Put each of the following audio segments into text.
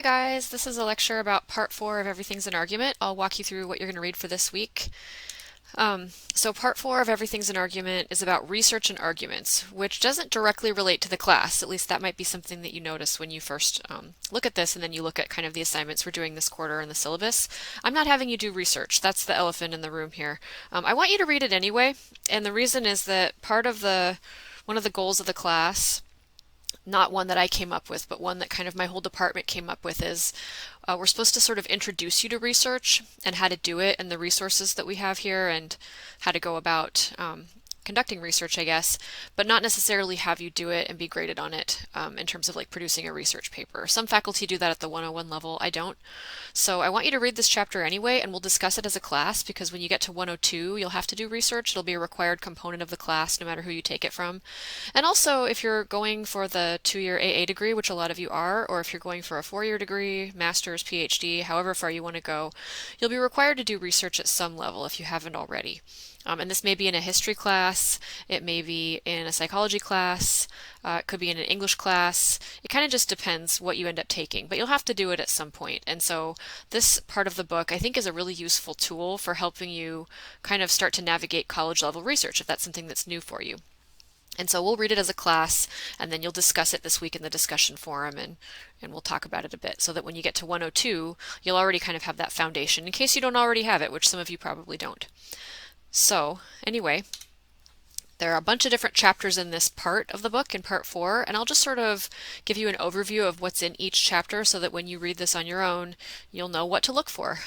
Hey guys, this is a lecture about part four of Everything's an Argument. I'll walk you through what you're going to read for this week. So part four of Everything's an Argument is about research and arguments, which doesn't directly relate to the class. At least that might be something that you notice when you first look at this and then you look at kind of the assignments we're doing this quarter in the syllabus. I'm not having you do research. That's the elephant in the room here. I want you to read it anyway, and the reason is that one of the goals of the class, not one that I came up with, but one that kind of my whole department came up with, is we're supposed to sort of introduce you to research and how to do it and the resources that we have here and how to go about conducting research, I guess, but not necessarily have you do it and be graded on it in terms of like producing a research paper. Some faculty do that at the 101 level. I don't. So I want you to read this chapter anyway, and we'll discuss it as a class because when you get to 102, you'll have to do research. It'll be a required component of the class no matter who you take it from. And also, if you're going for the 2-year AA degree, which a lot of you are, or if you're going for a 4-year degree, master's, PhD, however far you want to go, you'll be required to do research at some level if you haven't already. And this may be in a history class, it may be in a psychology class, it could be in an English class. It kind of just depends what you end up taking, but you'll have to do it at some point. And so this part of the book I think is a really useful tool for helping you kind of start to navigate college level research if that's something that's new for you. And so we'll read it as a class, and then you'll discuss it this week in the discussion forum, and we'll talk about it a bit so that when you get to 102, you'll already kind of have that foundation in case you don't already have it, which some of you probably don't. So, anyway, there are a bunch of different chapters in this part of the book, in part four, and I'll just sort of give you an overview of what's in each chapter so that when you read this on your own, you'll know what to look for.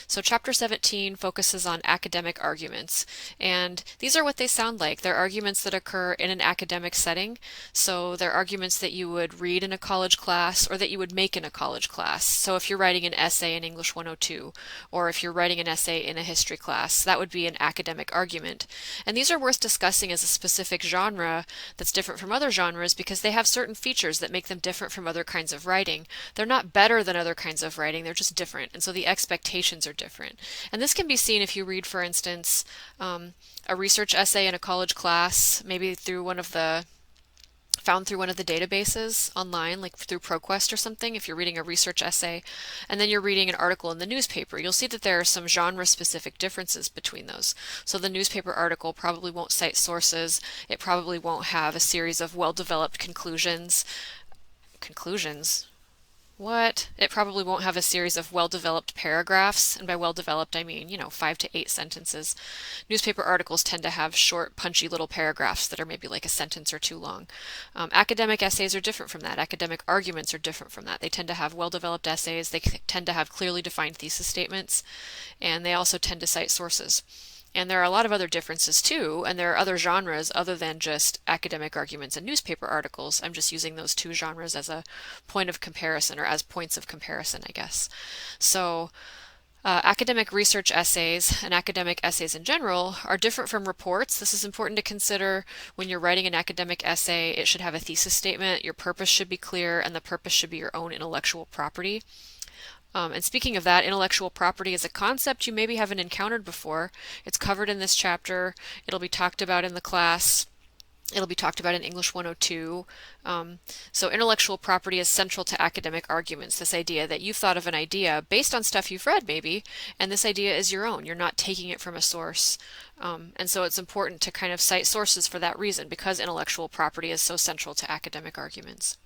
So chapter 17 focuses on academic arguments, and these are what they sound like. They're arguments that occur in an academic setting, so they're arguments that you would read in a college class or that you would make in a college class. So if you're writing an essay in English 102, or if you're writing an essay in a history class, that would be an academic argument. And these are worth discussing as a specific genre that's different from other genres because they have certain features that make them different from other kinds of writing. They're not better than other kinds of writing, they're just different, and so the expectations are different. And this can be seen if you read, for instance, a research essay in a college class, maybe found through one of the databases online, like through ProQuest or something, if you're reading a research essay, and then you're reading an article in the newspaper, you'll see that there are some genre-specific differences between those. So the newspaper article probably won't cite sources, it probably won't have a series of well-developed conclusions. Conclusions? What? It probably won't have a series of well-developed paragraphs, and by well-developed I mean, 5 to 8 sentences. Newspaper articles tend to have short, punchy little paragraphs that are maybe like a sentence or two long. Academic essays are different from that. Academic arguments are different from that. They tend to have well-developed essays, they tend to have clearly defined thesis statements, and they also tend to cite sources. And there are a lot of other differences too, and there are other genres other than just academic arguments and newspaper articles. I'm just using those two genres as a point of comparison, or as points of comparison, I guess. So, academic research essays and academic essays in general are different from reports. This is important to consider when you're writing an academic essay. It should have a thesis statement, your purpose should be clear, and the purpose should be your own intellectual property. And speaking of that, intellectual property is a concept you maybe haven't encountered before. It's covered in this chapter. It'll be talked about in the class. It'll be talked about in English 102. So intellectual property is central to academic arguments, this idea that you've thought of an idea based on stuff you've read maybe, and this idea is your own. You're not taking it from a source. And so it's important to kind of cite sources for that reason, because intellectual property is so central to academic arguments.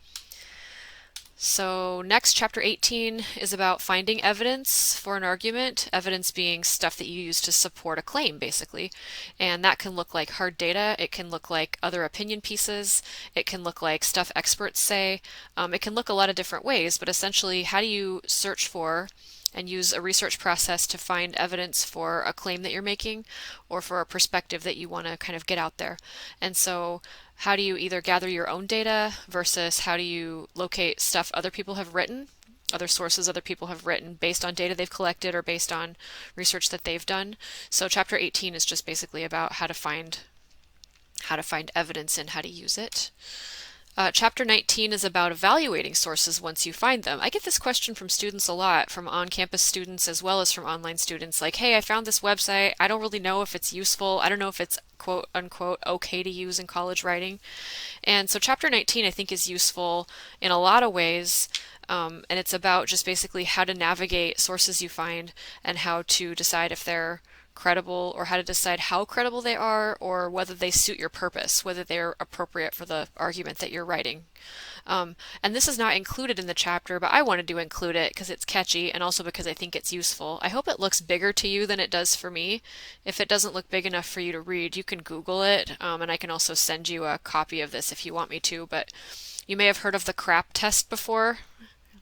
So next, chapter 18 is about finding evidence for an argument, evidence being stuff that you use to support a claim, basically. And that can look like hard data, it can look like other opinion pieces, it can look like stuff experts say, it can look a lot of different ways, but essentially, how do you search for and use a research process to find evidence for a claim that you're making or for a perspective that you want to kind of get out there. And so how do you either gather your own data versus how do you locate stuff other people have written, other sources other people have written based on data they've collected or based on research that they've done. So chapter 18 is just basically about how to find evidence and how to use it. Chapter 19 is about evaluating sources once you find them. I get this question from students a lot, from on-campus students as well as from online students, like, hey, I found this website, I don't really know if it's useful, I don't know if it's quote unquote okay to use in college writing. And so chapter 19 I think is useful in a lot of ways And it's about just basically how to navigate sources you find and how to decide if they're credible, or how to decide how credible they are, or whether they suit your purpose, whether they're appropriate for the argument that you're writing. And this is not included in the chapter, but I wanted to include it because it's catchy and also because I think it's useful. I hope it looks bigger to you than it does for me. If it doesn't look big enough for you to read, you can Google it, and I can also send you a copy of this if you want me to. But you may have heard of the CRAP test before.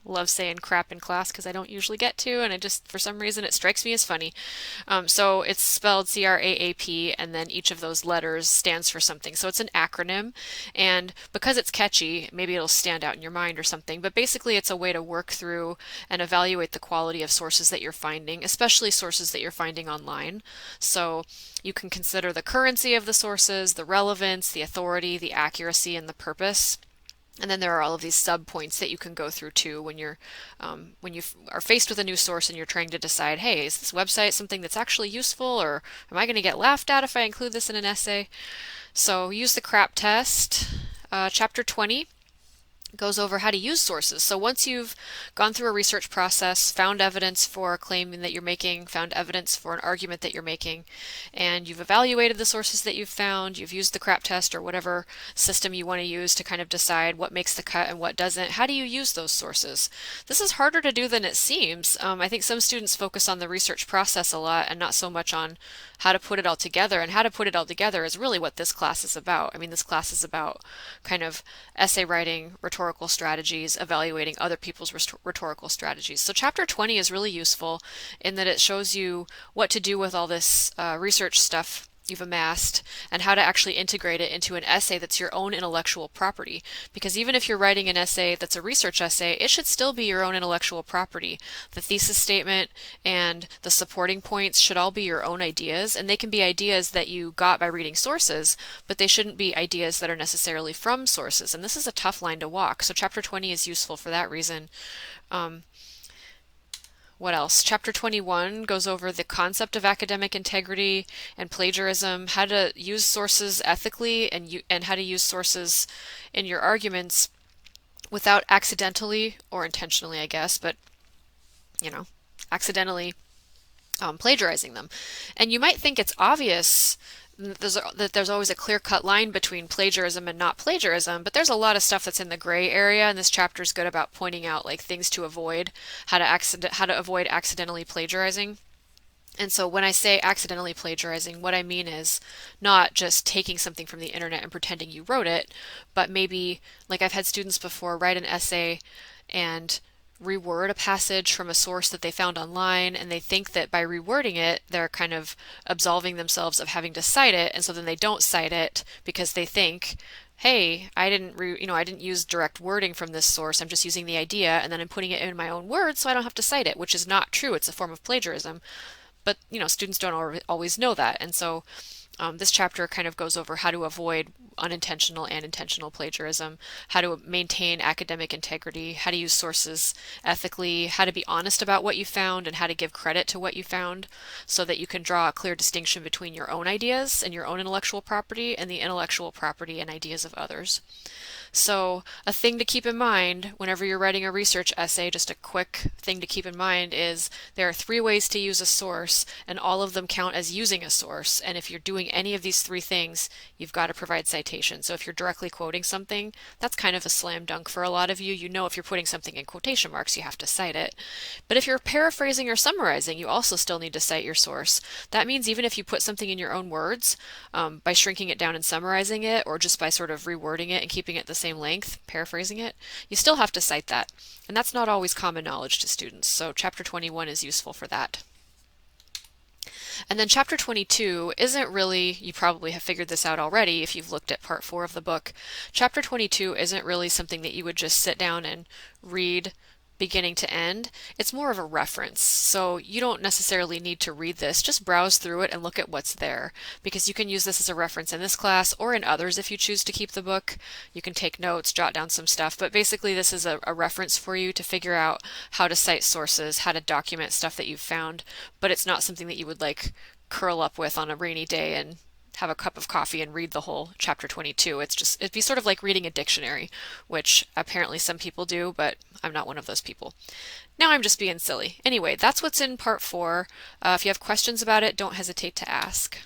Love saying crap in class because I don't usually get to, and I just, for some reason, it strikes me as funny. So it's spelled CRAAP, and then each of those letters stands for something. So it's an acronym, and because it's catchy, maybe it'll stand out in your mind or something. But basically, it's a way to work through and evaluate the quality of sources that you're finding, especially sources that you're finding online. So you can consider the currency of the sources, the relevance, the authority, the accuracy, and the purpose. And then there are all of these sub points that you can go through too when you are faced with a new source and you're trying to decide, hey, is this website something that's actually useful, or am I going to get laughed at if I include this in an essay? So use the CRAP test. Chapter 20 goes over how to use sources. So once you've gone through a research process, found evidence for a claim that you're making, found evidence for an argument that you're making, and you've evaluated the sources that you've found, you've used the CRAP test or whatever system you want to use to kind of decide what makes the cut and what doesn't, how do you use those sources? This is harder to do than it seems. I think some students focus on the research process a lot and not so much on how to put it all together, and how to put it all together is really what this class is about. I mean, this class is about kind of essay writing, rhetorical strategies, evaluating other people's rhetorical strategies. So chapter 20 is really useful in that it shows you what to do with all this research stuff you've amassed and how to actually integrate it into an essay that's your own intellectual property. Because even if you're writing an essay that's a research essay, it should still be your own intellectual property. The thesis statement and the supporting points should all be your own ideas, and they can be ideas that you got by reading sources, but they shouldn't be ideas that are necessarily from sources. And this is a tough line to walk. So chapter 20 is useful for that reason. What else? Chapter 21 goes over the concept of academic integrity and plagiarism, how to use sources ethically, and how to use sources in your arguments without accidentally, or intentionally, I guess, but accidentally plagiarizing them. And you might think it's obvious that there's always a clear-cut line between plagiarism and not plagiarism, but there's a lot of stuff that's in the gray area, and this chapter is good about pointing out like things to avoid, how to avoid accidentally plagiarizing. And so when I say accidentally plagiarizing, what I mean is not just taking something from the internet and pretending you wrote it, but maybe, like I've had students before write an essay and reword a passage from a source that they found online, and they think that by rewording it they're kind of absolving themselves of having to cite it, and so then they don't cite it because they think, hey, I didn't use direct wording from this source, I'm just using the idea and then I'm putting it in my own words so I don't have to cite it, which is not true. It's a form of plagiarism. But students don't always know that, and so this chapter kind of goes over how to avoid unintentional and intentional plagiarism, how to maintain academic integrity, how to use sources ethically, how to be honest about what you found, and how to give credit to what you found so that you can draw a clear distinction between your own ideas and your own intellectual property and the intellectual property and ideas of others. So a thing to keep in mind whenever you're writing a research essay, just a quick thing to keep in mind, is there are 3 ways to use a source, and all of them count as using a source. And if you're doing any of these 3 things, you've got to provide citation. So if you're directly quoting something, that's kind of a slam dunk for a lot of you. If you're putting something in quotation marks, you have to cite it. But if you're paraphrasing or summarizing, you also still need to cite your source. That means even if you put something in your own words, by shrinking it down and summarizing it, or just by sort of rewording it and keeping it the same length, paraphrasing it, you still have to cite that. And that's not always common knowledge to students. So chapter 21 is useful for that. And then chapter 22 isn't really, you probably have figured this out already if you've looked at part 4 of the book. Chapter 22 isn't really something that you would just sit down and read beginning to end. It's more of a reference. So you don't necessarily need to read this. Just browse through it and look at what's there, because you can use this as a reference in this class or in others if you choose to keep the book. You can take notes, jot down some stuff, but basically this is a reference for you to figure out how to cite sources, how to document stuff that you've found, but it's not something that you would like curl up with on a rainy day and have a cup of coffee and read the whole chapter 22. It'd be sort of like reading a dictionary, which apparently some people do, but I'm not one of those people. Now I'm just being silly. Anyway, that's what's in part four. If you have questions about it, don't hesitate to ask.